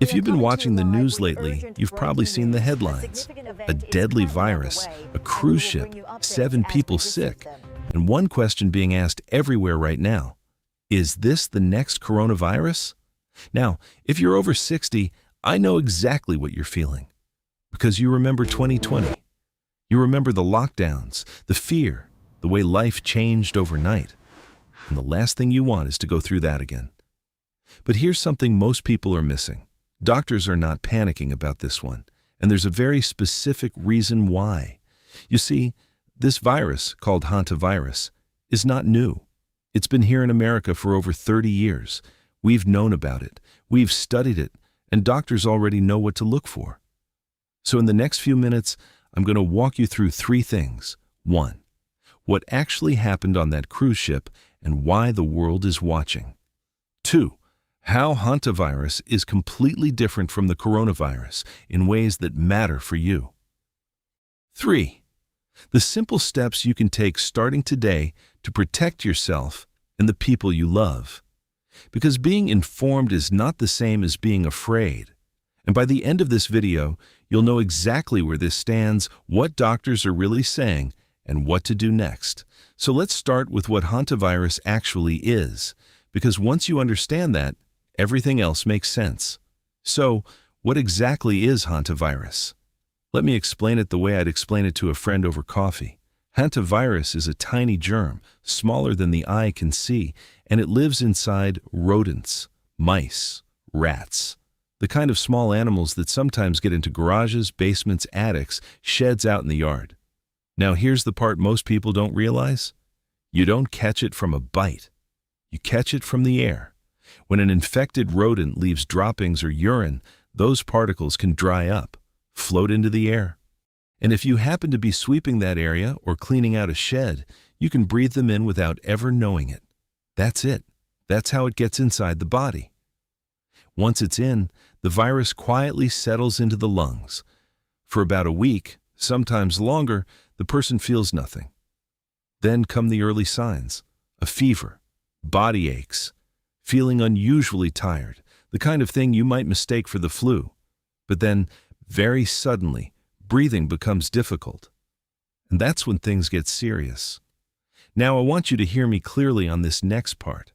If you've been watching the news lately, you've probably seen the headlines. A deadly virus, a cruise ship, 7 people sick, and one question being asked everywhere right now: is this the next coronavirus? Now, if you're over 60, I know exactly what you're feeling. Because you remember 2020. You remember the lockdowns, the fear, the way life changed overnight. And the last thing you want is to go through that again. But here's something most people are missing. Doctors are not panicking about this one, and there's a very specific reason why. You see, this virus, called Hantavirus, is not new. It's been here in America for over 30 years. We've known about it, we've studied it, and doctors already know what to look for. So in the next few minutes, I'm going to walk you through 3 things. 1. What actually happened on that cruise ship and why the world is watching. 2. How Hantavirus is completely different from the coronavirus in ways that matter for you. 3. The simple steps you can take starting today to protect yourself and the people you love. Because being informed is not the same as being afraid. And by the end of this video, you'll know exactly where this stands, what doctors are really saying, and what to do next. So let's start with what Hantavirus actually is, because once you understand that, everything else makes sense. So, what exactly is Hantavirus? Let me explain it the way I'd explain it to a friend over coffee. Hantavirus is a tiny germ, smaller than the eye can see, and it lives inside rodents, mice, rats, the kind of small animals that sometimes get into garages, basements, attics, sheds out in the yard. Now here's the part most people don't realize. You don't catch it from a bite. You catch it from the air. When an infected rodent leaves droppings or urine, those particles can dry up, float into the air. And if you happen to be sweeping that area or cleaning out a shed, you can breathe them in without ever knowing it. That's it. That's how it gets inside the body. Once it's in, the virus quietly settles into the lungs. For about a week, sometimes longer, the person feels nothing. Then come the early signs: a fever, body aches, feeling unusually tired, the kind of thing you might mistake for the flu. But then, very suddenly, breathing becomes difficult. And that's when things get serious. Now I want you to hear me clearly on this next part.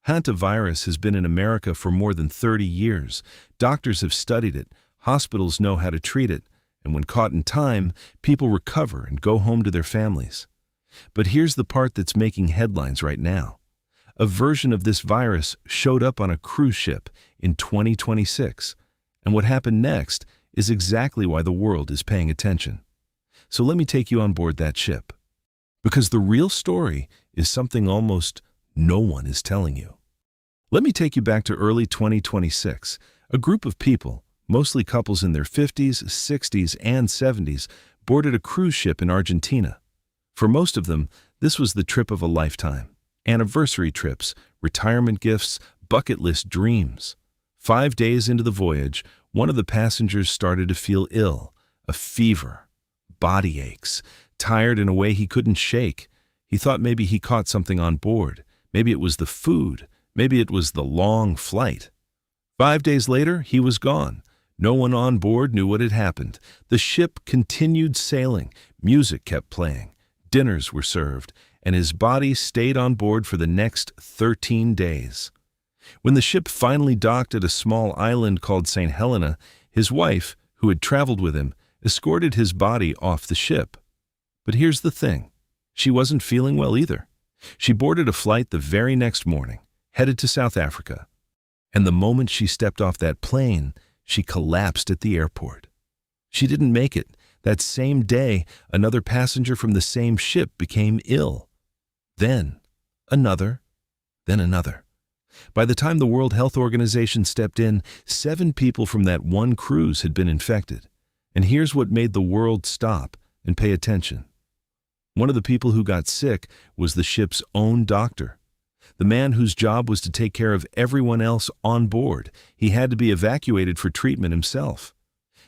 Hantavirus has been in America for more than 30 years. Doctors have studied it, hospitals know how to treat it, and when caught in time, people recover and go home to their families. But here's the part that's making headlines right now. A version of this virus showed up on a cruise ship in 2026, and what happened next is exactly why the world is paying attention. So let me take you on board that ship. Because the real story is something almost no one is telling you. Let me take you back to early 2026. A group of people, mostly couples in their 50s, 60s, and 70s, boarded a cruise ship in Argentina. For most of them, this was the trip of a lifetime. Anniversary trips, retirement gifts, bucket list dreams. 5 days into the voyage, one of the passengers started to feel ill, a fever, body aches, tired in a way he couldn't shake. He thought maybe he caught something on board. Maybe it was the food. Maybe it was the long flight. 5 days later, he was gone. No one on board knew what had happened. The ship continued sailing. Music kept playing. Dinners were served, and his body stayed on board for the next 13 days. When the ship finally docked at a small island called St. Helena, his wife, who had traveled with him, escorted his body off the ship. But here's the thing. She wasn't feeling well either. She boarded a flight the very next morning, headed to South Africa. And the moment she stepped off that plane, she collapsed at the airport. She didn't make it. That same day, another passenger from the same ship became ill. Then another, then another. By the time the World Health Organization stepped in, 7 people from that one cruise had been infected. And here's what made the world stop and pay attention. One of the people who got sick was the ship's own doctor. The man whose job was to take care of everyone else on board. He had to be evacuated for treatment himself.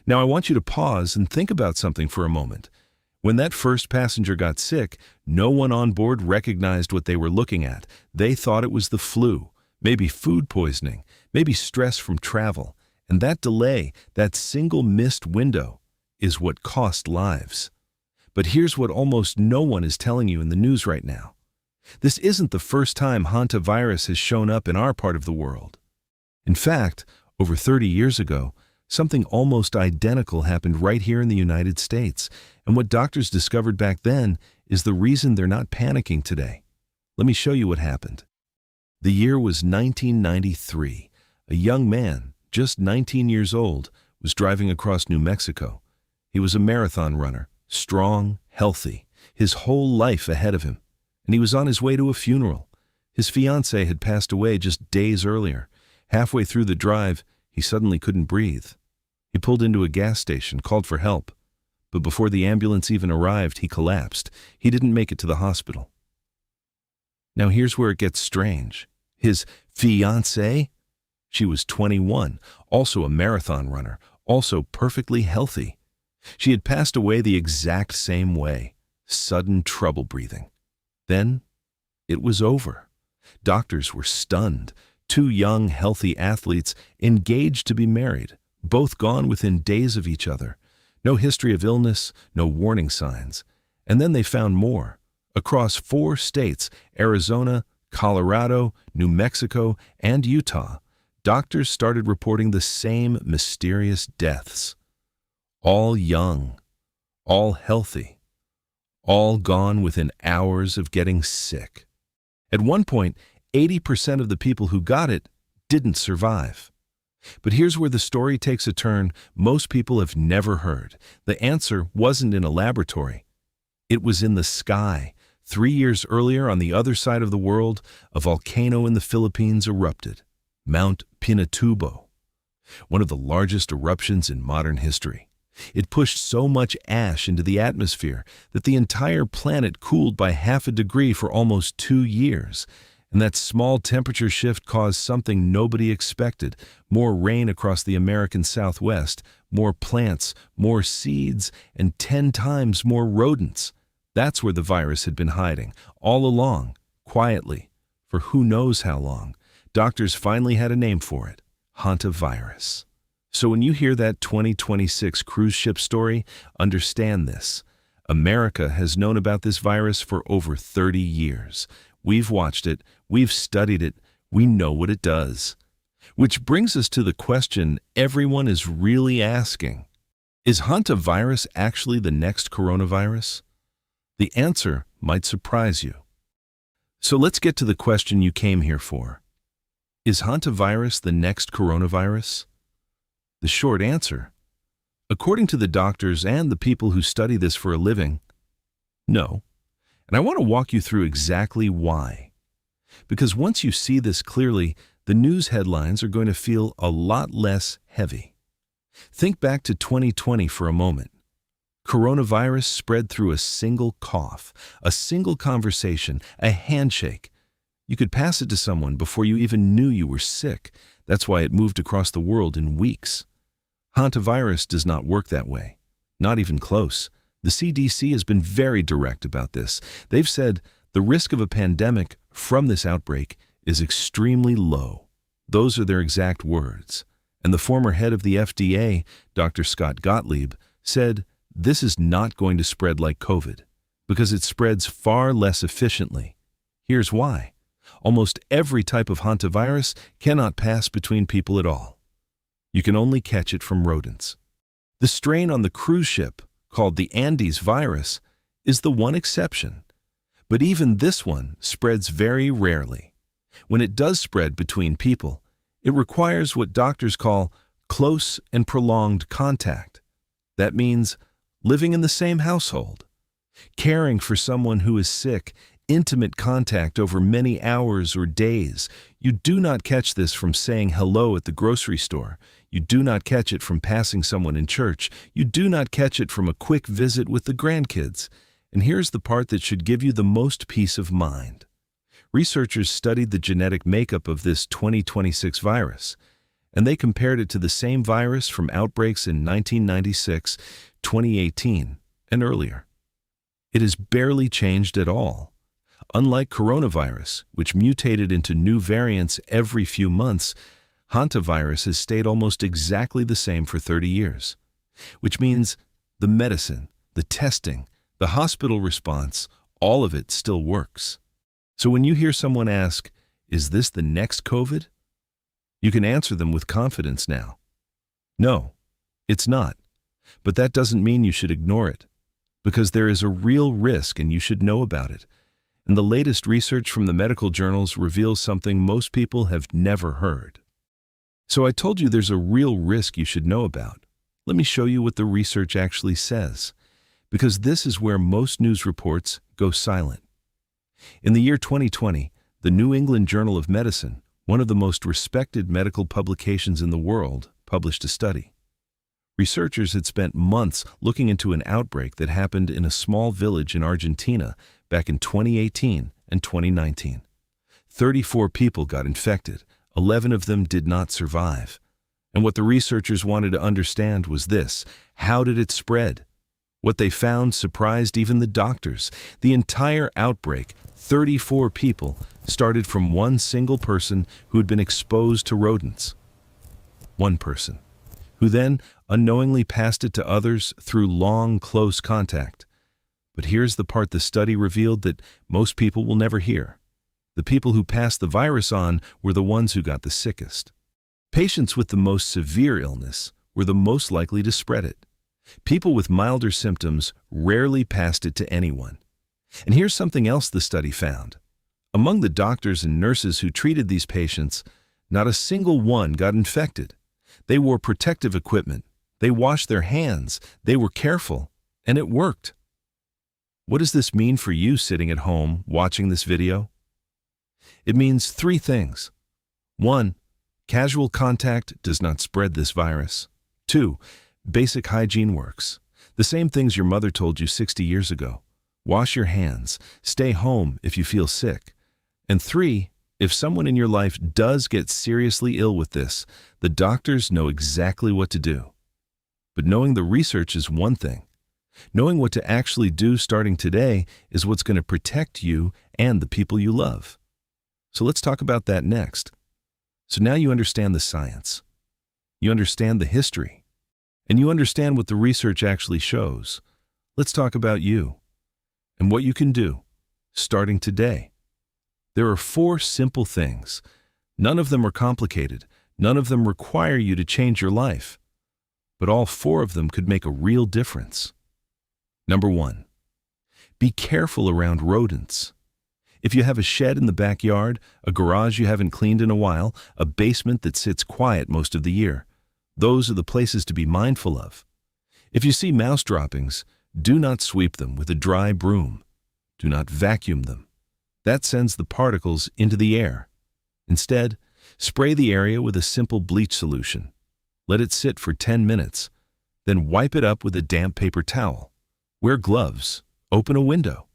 Now I want you to pause and think about something for a moment. When that first passenger got sick, no one on board recognized what they were looking at. They thought it was the flu, maybe food poisoning, maybe stress from travel, And that delay, that single missed window, is what cost lives. But here's what almost no one is telling you in the news right now. This isn't the first time hantavirus has shown up in our part of the world. In fact, over 30 years ago, something almost identical happened right here in the United States, and what doctors discovered back then is the reason they're not panicking today. Let me show you what happened. The year was 1993. A young man, just 19 years old, was driving across New Mexico. He was a marathon runner, strong, healthy, his whole life ahead of him, and he was on his way to a funeral. His fiancée had passed away just days earlier. Halfway through the drive, he suddenly couldn't breathe. He pulled into a gas station, called for help. But before the ambulance even arrived, he collapsed. He didn't make it to the hospital. Now here's where it gets strange. His fiancée? She was 21, also a marathon runner, also perfectly healthy. She had passed away the exact same way, sudden trouble breathing. Then, it was over. Doctors were stunned. Two young, healthy athletes engaged to be married, both gone within days of each other. No history of illness, no warning signs. And then they found more. Across 4 states, Arizona, Colorado, New Mexico, and Utah, doctors started reporting the same mysterious deaths. All young, all healthy, all gone within hours of getting sick. At one point, 80% of the people who got it didn't survive. But here's where the story takes a turn most people have never heard. The answer wasn't in a laboratory. It was in the sky. 3 years earlier, on the other side of the world, a volcano in the Philippines erupted, Mount Pinatubo, one of the largest eruptions in modern history. It pushed so much ash into the atmosphere that the entire planet cooled by half a degree for almost 2 years. And that small temperature shift caused something nobody expected: more rain across the American Southwest, more plants, more seeds, and 10 times more rodents. That's where the virus had been hiding, all along, quietly, for who knows how long. Doctors finally had a name for it: hantavirus. So when you hear that 2026 cruise ship story, understand this. America has known about this virus for over 30 years. We've watched it, we've studied it, we know what it does. Which brings us to the question everyone is really asking. Is hantavirus actually the next coronavirus? The answer might surprise you. So let's get to the question you came here for. Is hantavirus the next coronavirus? The short answer, according to the doctors and the people who study this for a living, no. And I want to walk you through exactly why. Because once you see this clearly, the news headlines are going to feel a lot less heavy. Think back to 2020 for a moment. Coronavirus spread through a single cough, a single conversation, a handshake. You could pass it to someone before you even knew you were sick. That's why it moved across the world in weeks. Hantavirus does not work that way. Not even close. The CDC has been very direct about this. They've said the risk of a pandemic from this outbreak is extremely low. Those are their exact words. And the former head of the FDA, Dr. Scott Gottlieb, said this is not going to spread like COVID because it spreads far less efficiently. Here's why. Almost every type of hantavirus cannot pass between people at all. You can only catch it from rodents. The strain on the cruise ship, called the Andes virus, is the one exception. But even this one spreads very rarely. When it does spread between people, it requires what doctors call close and prolonged contact. That means living in the same household, caring for someone who is sick, intimate contact over many hours or days. You do not catch this from saying hello at the grocery store. You do not catch it from passing someone in church. You do not catch it from a quick visit with the grandkids. And here's the part that should give you the most peace of mind. Researchers studied the genetic makeup of this 2026 virus, and they compared it to the same virus from outbreaks in 1996, 2018, and earlier. It has barely changed at all. Unlike coronavirus, which mutated into new variants every few months, Hantavirus has stayed almost exactly the same for 30 years, which means the medicine, the testing, the hospital response, all of it still works. So when you hear someone ask, "Is this the next COVID?" you can answer them with confidence now. No, it's not. But that doesn't mean you should ignore it, because there is a real risk and you should know about it. And the latest research from the medical journals reveals something most people have never heard. So I told you there's a real risk you should know about. Let me show you what the research actually says, because this is where most news reports go silent. In the year 2020, the New England Journal of Medicine, one of the most respected medical publications in the world, published a study. Researchers had spent months looking into an outbreak that happened in a small village in Argentina back in 2018 and 2019. 34 people got infected. 11 of them did not survive. And what the researchers wanted to understand was this: how did it spread? What they found surprised even the doctors. The entire outbreak, 34 people, started from one single person who had been exposed to rodents. One person, who then unknowingly passed it to others through long, close contact. But here's the part the study revealed that most people will never hear. The people who passed the virus on were the ones who got the sickest. Patients with the most severe illness were the most likely to spread it. People with milder symptoms rarely passed it to anyone. And here's something else the study found. Among the doctors and nurses who treated these patients, not a single one got infected. They wore protective equipment. They washed their hands. They were careful. And it worked. What does this mean for you sitting at home watching this video? It means 3 things. 1. Casual contact does not spread this virus. 2. Basic hygiene works. The same things your mother told you 60 years ago. Wash your hands. Stay home if you feel sick. And 3, if someone in your life does get seriously ill with this, the doctors know exactly what to do. But knowing the research is one thing. Knowing what to actually do starting today is what's going to protect you and the people you love. So let's talk about that next. So now you understand the science. You understand the history. And you understand what the research actually shows. Let's talk about you and what you can do starting today. There are 4 simple things. None of them are complicated. None of them require you to change your life. But all 4 of them could make a real difference. Number 1, be careful around rodents. If you have a shed in the backyard, a garage you haven't cleaned in a while, a basement that sits quiet most of the year, those are the places to be mindful of. If you see mouse droppings, do not sweep them with a dry broom. Do not vacuum them. That sends the particles into the air. Instead, spray the area with a simple bleach solution. Let it sit for 10 minutes. Then wipe it up with a damp paper towel. Wear gloves. Open a window.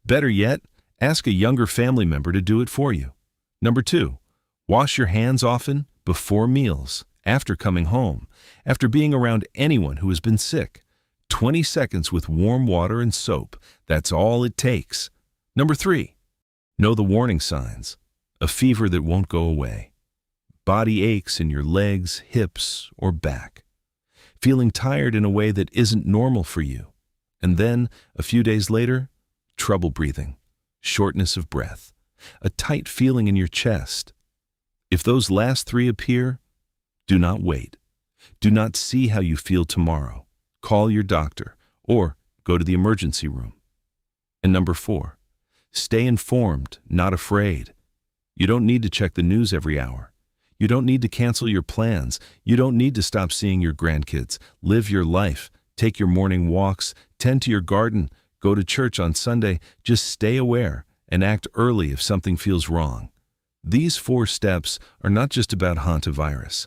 Better yet, ask a younger family member to do it for you. Number 2, wash your hands often, before meals, after coming home, after being around anyone who has been sick. 20 seconds with warm water and soap. That's all it takes. Number 3, know the warning signs. A fever that won't go away. Body aches in your legs, hips, or back. Feeling tired in a way that isn't normal for you. And then, a few days later, trouble breathing, shortness of breath, a tight feeling in your chest. If those last 3 appear, do not wait. Do not see how you feel tomorrow. Call your doctor or go to the emergency room. And number 4, stay informed, not afraid. You don't need to check the news every hour. You don't need to cancel your plans. You don't need to stop seeing your grandkids. Live your life. Take your morning walks. Tend to your garden. Go to church on Sunday. Just stay aware and act early if something feels wrong. These 4 steps are not just about hantavirus.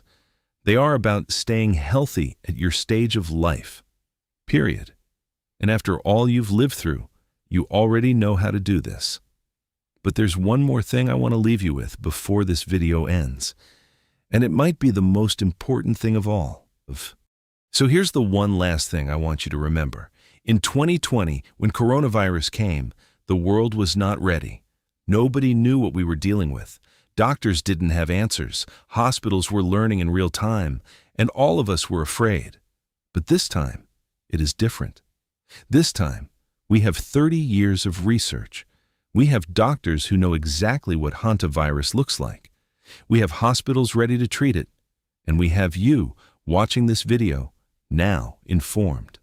They are about staying healthy at your stage of life. Period. And after all you've lived through, you already know how to do this. But there's one more thing I want to leave you with before this video ends. And it might be the most important thing of all. So here's the one last thing I want you to remember. In 2020, when coronavirus came, the world was not ready. Nobody knew what we were dealing with. Doctors didn't have answers, hospitals were learning in real time, and all of us were afraid. But this time, it is different. This time, we have 30 years of research. We have doctors who know exactly what hantavirus looks like. We have hospitals ready to treat it. And we have you, watching this video, now informed.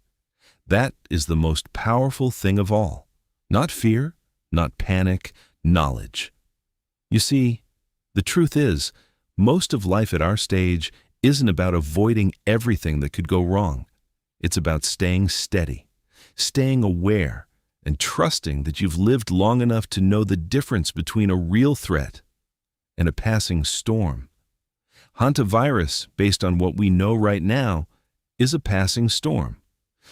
That is the most powerful thing of all. Not fear, not panic, knowledge. You see, the truth is, most of life at our stage isn't about avoiding everything that could go wrong. It's about staying steady, staying aware, and trusting that you've lived long enough to know the difference between a real threat and a passing storm. Hantavirus, based on what we know right now, is a passing storm.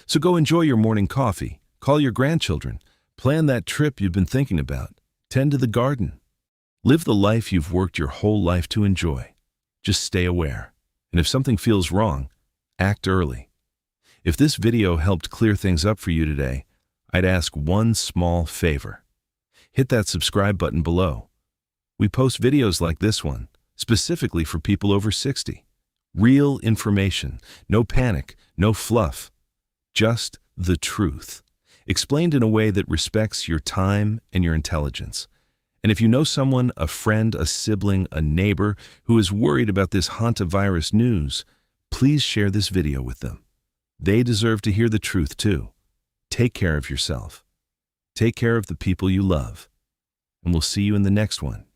So go enjoy your morning coffee, call your grandchildren, plan that trip you've been thinking about, tend to the garden. Live the life you've worked your whole life to enjoy. Just stay aware. And if something feels wrong, act early. If this video helped clear things up for you today, I'd ask one small favor. Hit that subscribe button below. We post videos like this one, specifically for people over 60. Real information, no panic, no fluff, just the truth, explained in a way that respects your time and your intelligence. And if you know someone, a friend, a sibling, a neighbor who is worried about this hantavirus news, please share this video with them. They deserve to hear the truth too. Take care of yourself. Take care of the people you love. And we'll see you in the next one.